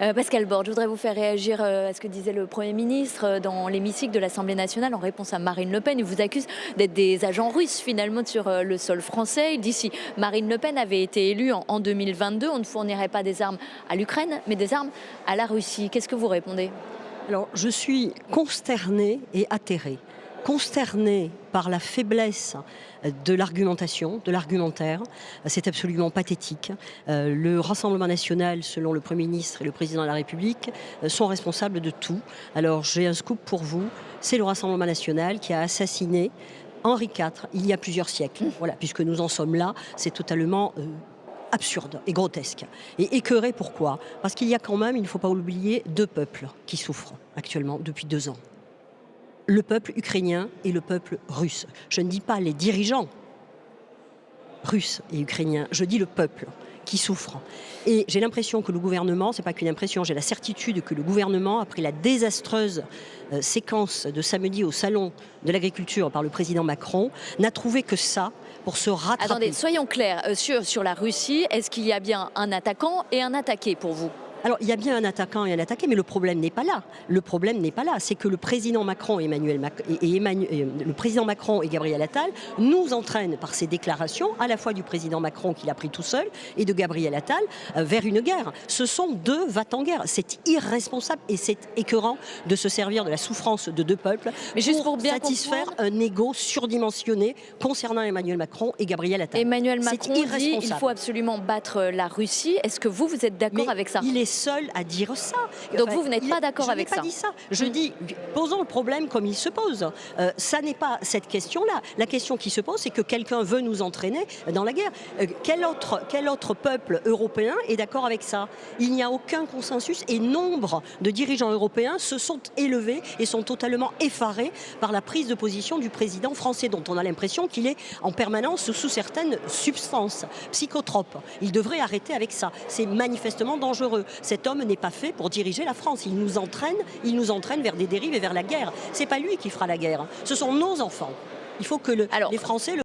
Pascal Bordes, je voudrais vous faire réagir à ce que disait le Premier ministre dans l'hémicycle de l'Assemblée nationale en réponse à Marine Le Pen. Il vous accuse d'être des agents russes finalement sur le sol français. Il dit si Marine Le Pen avait été élue en 2022, on ne fournirait pas des armes à l'Ukraine, mais des armes à la Russie. Qu'est-ce que vous répondez? Alors, je suis consternée et atterrée. Consternée par la faiblesse de l'argumentation, de l'argumentaire. C'est absolument pathétique. Le Rassemblement national, selon le Premier ministre et le Président de la République, sont responsables de tout. Alors, j'ai un scoop pour vous. C'est le Rassemblement national qui a assassiné Henri IV il y a plusieurs siècles. Voilà, puisque nous en sommes là, c'est totalement absurde et grotesque. Et écœuré, pourquoi? Parce qu'il y a quand même, il ne faut pas oublier, deux peuples qui souffrent actuellement depuis 2 ans. Le peuple ukrainien et le peuple russe. Je ne dis pas les dirigeants russes et ukrainiens, je dis le peuple qui souffre. Et j'ai l'impression que le gouvernement, c'est pas qu'une impression, j'ai la certitude que le gouvernement, après la désastreuse séquence de samedi au salon de l'agriculture par le président Macron, n'a trouvé que ça pour se rattraper. Attendez, soyons clairs, sur la Russie, est-ce qu'il y a bien un attaquant et un attaqué pour vous? Alors, il y a bien un attaquant et un attaqué, mais le problème n'est pas là. Le problème n'est pas là. C'est que le président Macron et le président Macron et Gabriel Attal nous entraînent par ces déclarations, à la fois du président Macron qui l'a pris tout seul et de Gabriel Attal, vers une guerre. Ce sont deux va-t-en-guerre. C'est irresponsable et c'est écœurant de se servir de la souffrance de deux peuples mais juste pour bien satisfaire comprendre, un ego surdimensionné concernant Emmanuel Macron et Gabriel Attal. Emmanuel Macron dit qu'il faut irresponsable. absolument battre la Russie. Est-ce que vous êtes d'accord avec ça? Il est seul à dire ça. Donc vous n'êtes pas d'accord avec ça? Je n'ai pas dit ça. Je dis, posons le problème comme il se pose. Ça n'est pas cette question-là. La question qui se pose, c'est que quelqu'un veut nous entraîner dans la guerre. Quel autre peuple européen est d'accord avec ça? Il n'y a aucun consensus et nombre de dirigeants européens se sont élevés et sont totalement effarés par la prise de position du président français, dont on a l'impression qu'il est en permanence sous certaines substances psychotropes. Il devrait arrêter avec ça. C'est manifestement dangereux. Cet homme n'est pas fait pour diriger la France. Il nous entraîne vers des dérives et vers la guerre. C'est pas lui qui fera la guerre. Ce sont nos enfants. Il faut que les Français le